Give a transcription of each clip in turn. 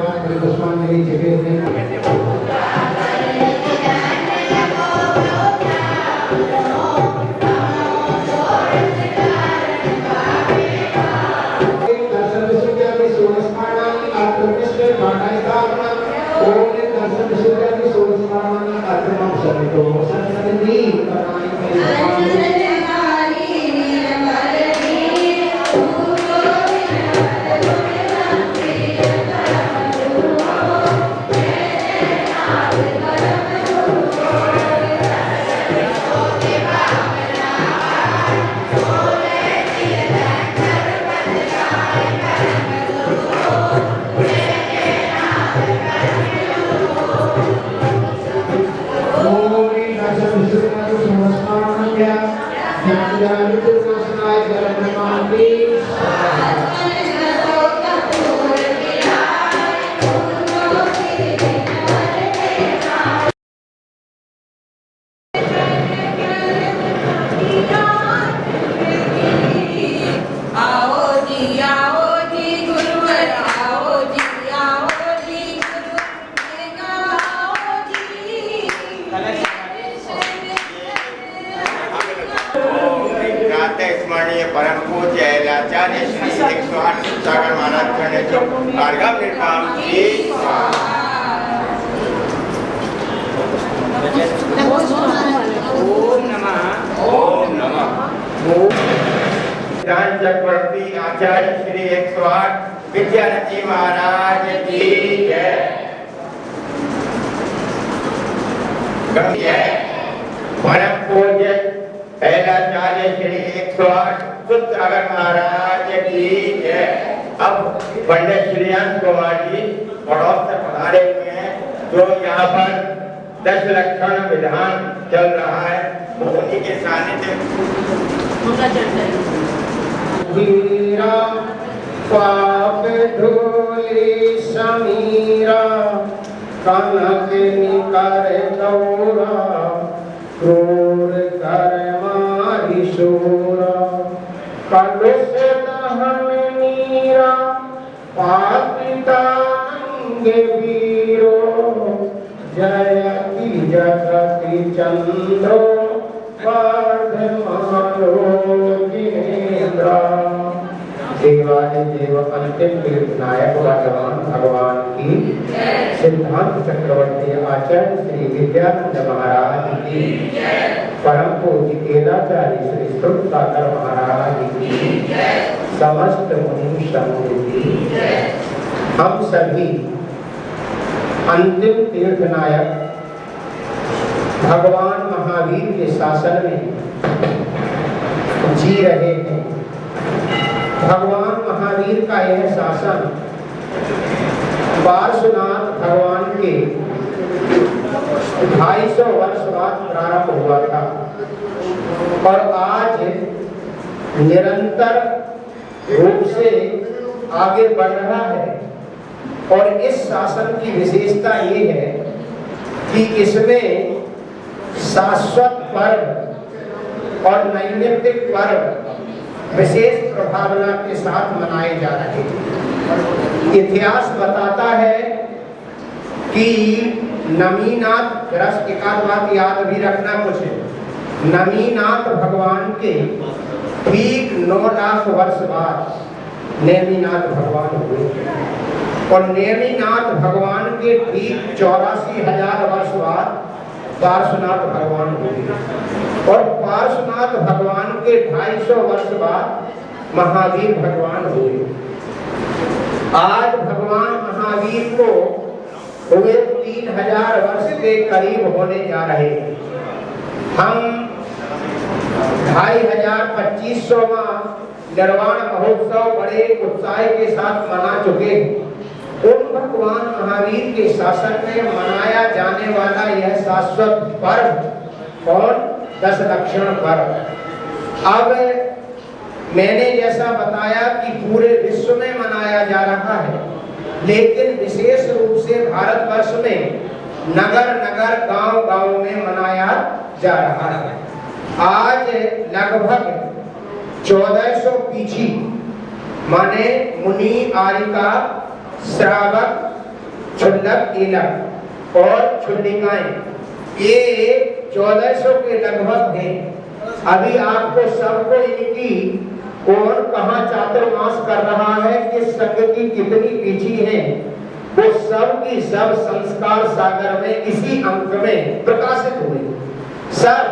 भगवान के पुष्पांजलि जगह में स्मरणीय परम पूज्य आचार्य श्री 108 सागर महाराज करने जो कारगर निर्माण की ओम नमः दान चक्रवर्ती आचार्य श्री 108 विद्यार्थी महाराज की जय। परम पूज्य आचार्य श्री 108 सागर महाराज की जय। अब पंडित श्रीयांश कुमार जी पड़ोस से पधारे हुए हैं जो यहाँ पर 10 लक्षण विधान चल रहा है उन्हीं के सानिध्य पाप धूलि समीरा कनक निकर गौरा क्रूर कर मारी शूरा कलुष दहन नीरा पापिता अंगे वीरो जयति जगति चंद्रो वर्धमानो जिनेन्द्रा। देवादि देव अंतिम नायक भगवान की सिद्धांत चक्रवर्ती आचार्य श्री विद्यानंद महाराज की परम पूज्य केदाचार्य श्री स्तुत सागर महाराज की समस्त मुनि समूह की हम सभी अंतिम तीर्थ नायक भगवान महावीर के शासन में जी रहे हैं। भगवान महावीर का यह शासन पार्श्वनाथ भगवान के 250 वर्ष बाद प्रारंभ हुआ था और आज निरंतर रूप से आगे बढ़ रहा है। और इस शासन की विशेषता ये है कि इसमें शाश्वत पर्व और नैमित्तिक पर्व विशेष प्रभावना के साथ मनाए जा रहे हैं। इतिहास बताता है कि नमीनाथ रस एकाध बात याद भी रखना कुछ है। नमीनाथ भगवान के ठीक 9 लाख वर्ष बाद नेमिनाथ भगवान हुए और नेमिनाथ भगवान के ठीक 84,000 वर्ष बाद पार्श्वनाथ भगवान हुए और पार्श्वनाथ भगवान के 250 वर्ष बाद महावीर भगवान हुए। आज भगवान महावीर को हुए 3000 वर्ष के करीब होने जा रहे हैं। हम 2500वां निर्वाण महोत्सव बड़े उत्साह के साथ मना चुके हैं। उन भगवान महावीर के शासन में मनाया जाने वाला यह शाश्वत पर्व और 10 लक्षण पर्व, अब मैंने जैसा बताया कि पूरे विश्व में मनाया जा रहा है, लेकिन विशेष रूप से भारतवर्ष में नगर नगर गांव गांव में मनाया जा रहा है। आज लगभग 1400 पीछी माने मुनि, आरिका, श्रावक, क्षुल्लक कीलक और क्षुल्लिकाएं, ये 1400 के लगभग हैं। अभी आपको सबको इनकी कौन कहाँ चातुर्मास कर रहा है, किस संघ की कितनी पीछी है, वो सब की सब संस्कार सागर में इसी अंक में प्रकाशित हुई। सर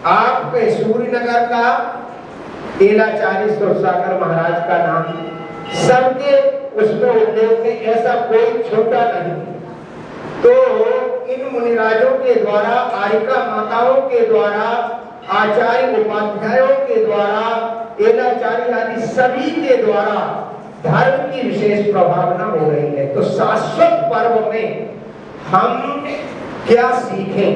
आपके सूर्यनगर का एलाचार्य सुरसागर महाराज का नाम सबके उसमें उल्लेख है, ऐसा कोई छोटा नहीं। तो इन मुनिराजों के द्वारा, आयिका माताओं के द्वारा, आचार्य उपाध्यायों के द्वारा, एलाचार्य आदि सभी के द्वारा धर्म की विशेष प्रभावना हो रही है। तो शाश्वत पर्व में हम क्या सीखें,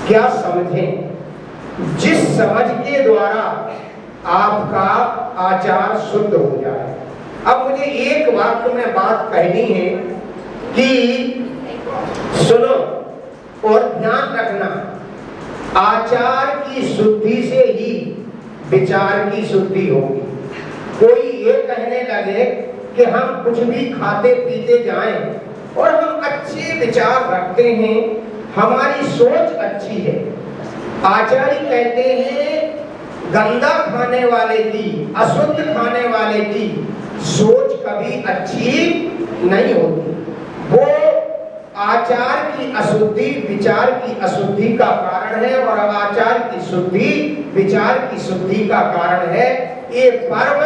क्या समझें, जिस समझ के द्वारा आपका आचार शुद्ध हो जाए। अब मुझे एक वाक्य में बात कहनी है कि सुनो और ध्यान रखना, आचार की शुद्धि से ही विचार की शुद्धि होगी। कोई ये कहने लगे कि हम कुछ भी खाते पीते जाएं और हम अच्छे विचार रखते हैं, हमारी सोच अच्छी है। आचार्य कहते हैं गंदा खाने वाले की, अशुद्ध खाने वाले की सोच कभी अच्छी नहीं होती। वो आचार की अशुद्धि विचार की अशुद्धि का कारण है और आचार की शुद्धि विचार की शुद्धि का कारण है। ये पर्व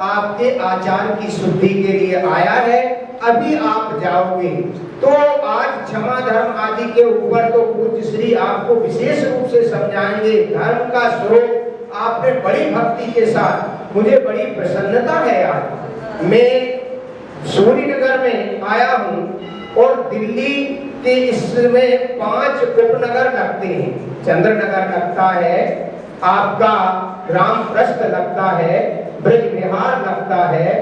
आपके आचार की शुद्धि के लिए आया है। अभी आप जाओगे तो आज क्षमा धर्म आदि के ऊपर तो पूज्य श्री आपको विशेष रूप से समझाएंगे। धर्म का स्वरूप आपने बड़ी भक्ति के साथ, मुझे बड़ी प्रसन्नता है। आज मैं सूर्यनगर में आया हूँ और दिल्ली के इसमें 5 उपनगर लगते हैं। चंद्रनगर लगता है, आपका रामप्रस्थ लगता है, ब्रज विहार लगता है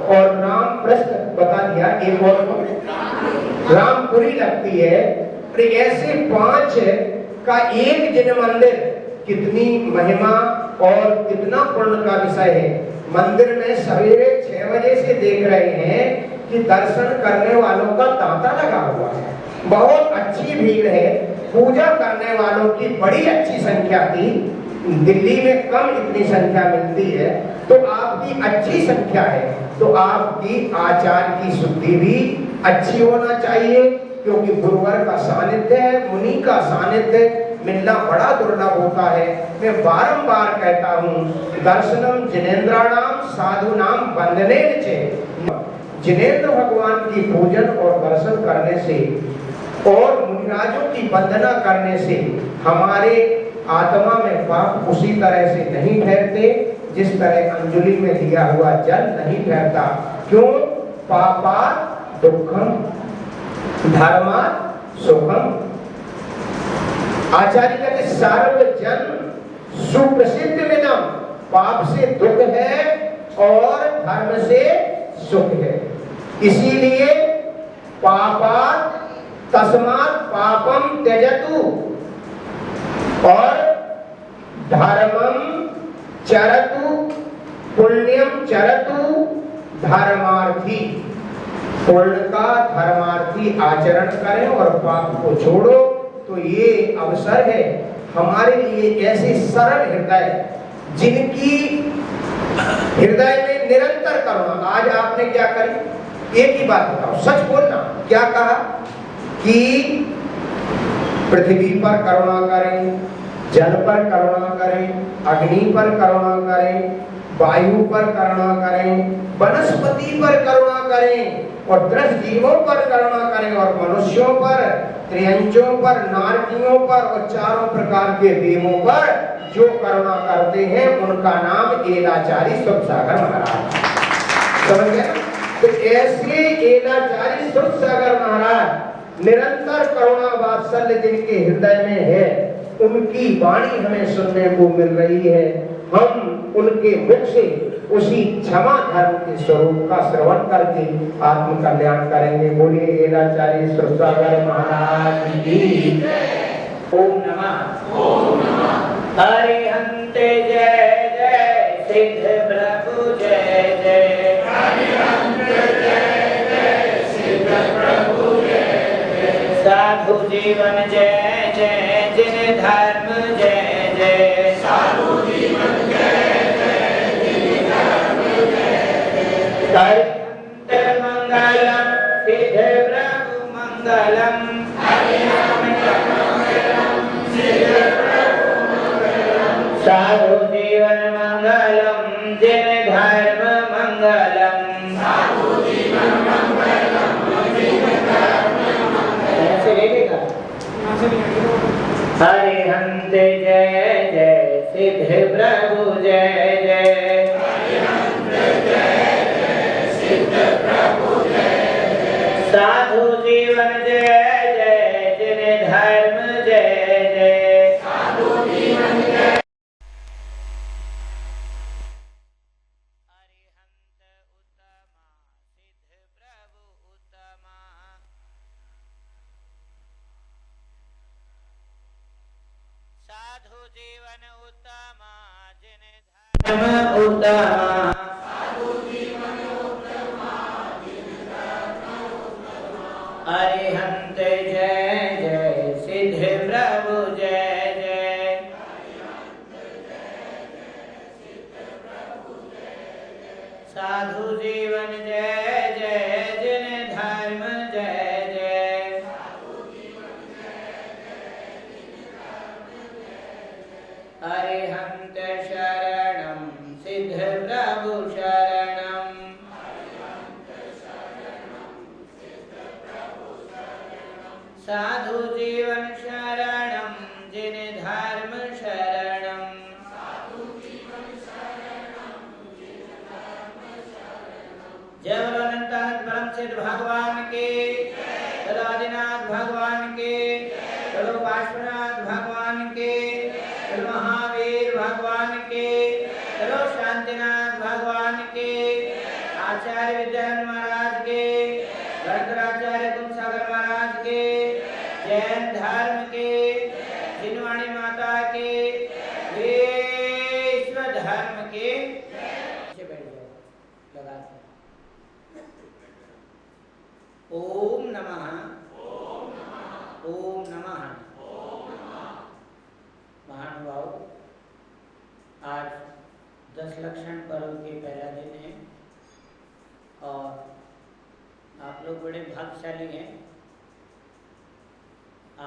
और रामप्रस्थ बता दिया, एक और रामपुरी लगती है। तो ऐसे 5 का एक जिन मंदिर कितनी महिमा और कितना पुण्य का विषय है। मंदिर में सवेरे 6 बजे से देख रहे हैं कि दर्शन करने वालों का तांता लगा हुआ है, बहुत अच्छी भीड़ है, पूजा करने वालों की बड़ी अच्छी संख्या थी। दिल्ली में कम इतनी संख्या मिलती है, तो आपकी अच्छी संख्या है, तो आपकी आचार की शुद्धि भी अच्छी होना चाहिए, क्योंकि गुरुवर का सानिध्य है, मुनि का सानिध्य मिलना बड़ा दुर्लभ होता है। मैं बारंबार कहता हूँ, दर्शनम जिनेन्द्राणाम साधुनाम वंदनेन च। जिनेन्द्र भगवान की पूजन और दर्शन करने से और मुनिराजों की वंदना करने से हमारे आत्मा में पाप उसी तरह से नहीं ठहरते जिस तरह अंजलि में दिया हुआ जल नहीं ठहरता। क्यों? पापात् दुःखम धर्मात् सुखम। आचार्य कहते सर्वजन सुप्रसिद्ध विदम, पाप से दुख है और धर्म से सुख है। इसीलिए पापात् तस्मात् पापम त्यजतु और धर्मम चरतु पुण्यम चरतु धर्मार्थी। पुण्य का धर्मार्थी आचरण करें और पाप को छोड़ो। तो ये अवसर है हमारे लिए, ऐसे सरल हृदय जिनकी हृदय में निरंतर करुणा। आज आपने क्या करी? एक ही बात बताओ, सच बोलना। क्या कहा कि पृथ्वी पर करुणा करें, जल पर करुणा करें, अग्नि पर करुणा करें, वायु पर करुणा करें, वनस्पति पर करुणा करें और 10 जीवों पर करुणा करें और मनुष्यों पर, त्रियंचों पर, नारकियों पर और 4 प्रकार के देवों पर जो करुणा करते हैं उनका नाम एलाचार्य सुरसागर महाराज। समझ गए? तो ऐसे एलाचार्य सुरसागर महाराज निरंतर करुणा वात्सल्य जिनके हृदय में है, उनकी वाणी हमें सुनने को मिल रही है। हम उनके मुख से उसी क्षमा धर्म के स्वरूप का श्रवण करके आत्म कल्याण करेंगे। बोलिए एलाचार्य सुरसागर महाराज की। ओम नमः अरिहंत जय जय सिद्ध प्रभु जय जय। अरिहंत जय जय सिद्ध प्रभु साधु जीवन जय जय जिन धर्म जय जय साधु जीवन जय जय जिन धर्म जय जय मंगलम सिद्ध प्रभु मंगलम साधु जीवन मंगलम जिन धर्म मंगलम साधु जीवन मंगलम जिन धर्म मंगलम ऐसे लेगा हरिहंत जय जय सिद्ध प्रभु जय जय हरिहंत जय जय सिद्ध प्रभु जय जय साधु जीवन जय जय जिन धर्म जय जय साधु जीवन जय साधु जीवन उत्तम जिन धर्म उत्तम साधु जीवन उत्तम जिन धर्म उत्तम अरिहंत जय जय सिद्ध प्रभु जय जय अरिहंत जय जय सिद्ध प्रभु जय जय साधु जीवन जय जय जिन धर्म जय जय साधु जीवन जय जय जिन धर्म अरिहंत शरणं सिद्ध प्रभु शरणं अरिहंत शरणं सिद्ध प्रभु शरणं साधु जीवन शरणं जिन धर्म शरणं साधु जीवन शरणं जिन धर्म शरणं जय बोलो अनंत परम सिद्ध भगवान के जय आदिनाथ भगवान के बोलो पार्श्वनाथ भगवान के महावीर भगवान के चलो शांतिनाथ भगवान के आचार्य विद्यानंद महाराज के शंकराचार्य कुलसागर महाराज के जैन धर्म के जिनवाणी माता के विश्व धर्म के बैठ जाओ लगा ओम नमः ओम नमः महानुभाव आज 10 लक्षण पर्व के पहला दिन है और आप लोग बड़े भाग्यशाली हैं।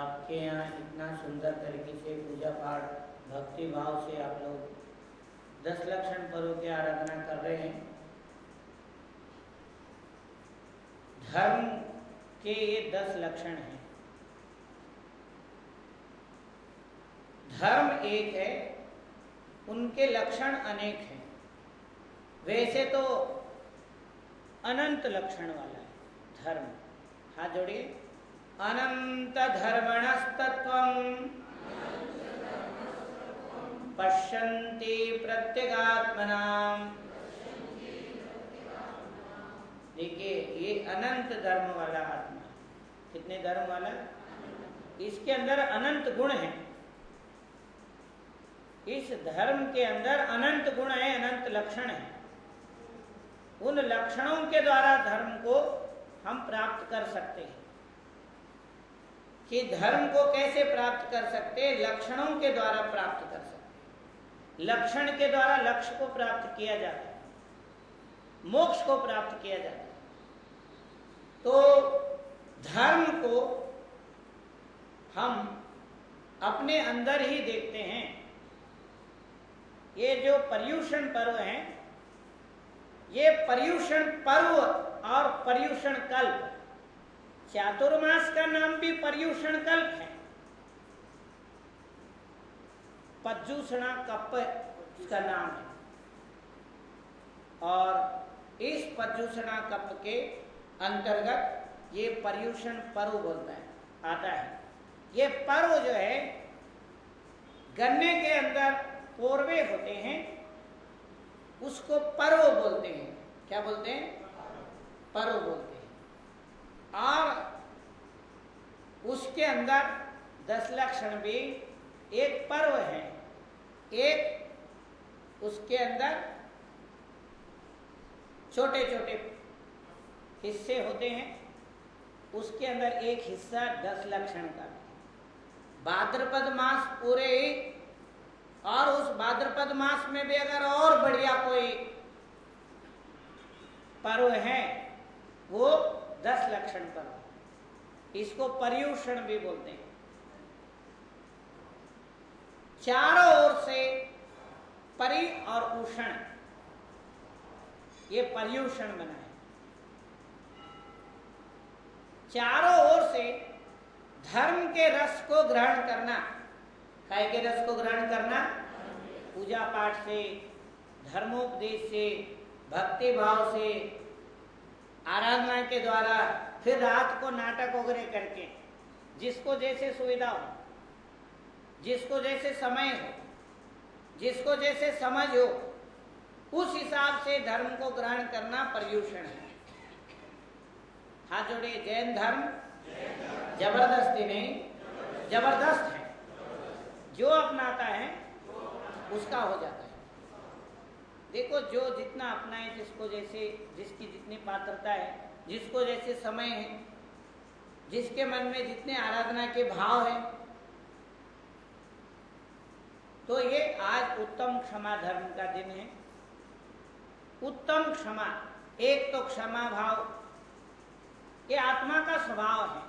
आपके यहाँ इतना सुंदर तरीके से पूजा पाठ भक्ति भाव से आप लोग 10 लक्षण पर्व की आराधना कर रहे हैं। धर्म के ये 10 लक्षण हैं। धर्म एक है, उनके लक्षण अनेक हैं। वैसे तो अनंत लक्षण वाला है धर्म। हाथ जोड़िए। अनंत धर्मणस्तत्वं पश्यन्ति प्रत्यगात्मनाम। देखिए ये अनंत धर्म वाला आत्मा। कितने धर्म वाला? इसके अंदर अनंत गुण हैं। इस धर्म के अंदर अनंत गुण है, अनंत लक्षण है। उन लक्षणों के द्वारा धर्म को हम प्राप्त कर सकते हैं। कि धर्म को कैसे प्राप्त कर सकते हैं? लक्षणों के द्वारा प्राप्त कर सकते हैं। लक्षण के द्वारा लक्ष्य को प्राप्त किया जाता है, मोक्ष को प्राप्त किया जाता है। तो धर्म को हम अपने अंदर ही देखते हैं। ये जो पर्युषण पर्व है, ये पर्युषण पर्व और पर्युषण कल्प, चातुर्मास का नाम भी पर्युषण कल्प है। पज्जूषणा कप इसका नाम है। और इस पज्जूषणा कप के अंतर्गत ये पर्युषण पर्व बोलता है, आता है। ये पर्व जो है गन्ने के अंदर पोरवे होते हैं, उसको पर्व बोलते हैं। क्या बोलते हैं? पर्व बोलते हैं। और उसके अंदर 10 लक्षण भी एक पर्व है। एक उसके अंदर छोटे छोटे हिस्से होते हैं, उसके अंदर एक हिस्सा 10 लक्षण का भी। भाद्रपद मास पूरे, और उस भाद्रपद मास में भी अगर और बढ़िया कोई पर्व है वो 10 लक्षण पर्व, इसको पर्यूषण भी बोलते हैं। चारों ओर से परि और उषण, ये पर्यूषण बना है। चारों ओर से धर्म के रस को ग्रहण करना। काय के रस को ग्रहण करना? पूजा पाठ से, धर्मोपदेश से, भक्ति भाव से, आराधना के द्वारा, फिर रात को नाटक वगैरह करके, जिसको जैसे सुविधा हो, जिसको जैसे समय हो, जिसको जैसे समझ हो, उस हिसाब से धर्म को ग्रहण करना पर्यूषण है। हाथ जोड़े। जैन धर्म जबरदस्ती नहीं, जबरदस्त है। जो अपनाता है उसका हो जाता है। देखो, जो जितना अपनाए, जिसको जैसे, जिसकी जितनी पात्रता है, जिसको जैसे समय है, जिसके मन में जितने आराधना के भाव है, तो ये आज उत्तम क्षमा धर्म का दिन है। उत्तम क्षमा, एक तो क्षमा भाव, ये आत्मा का स्वभाव है।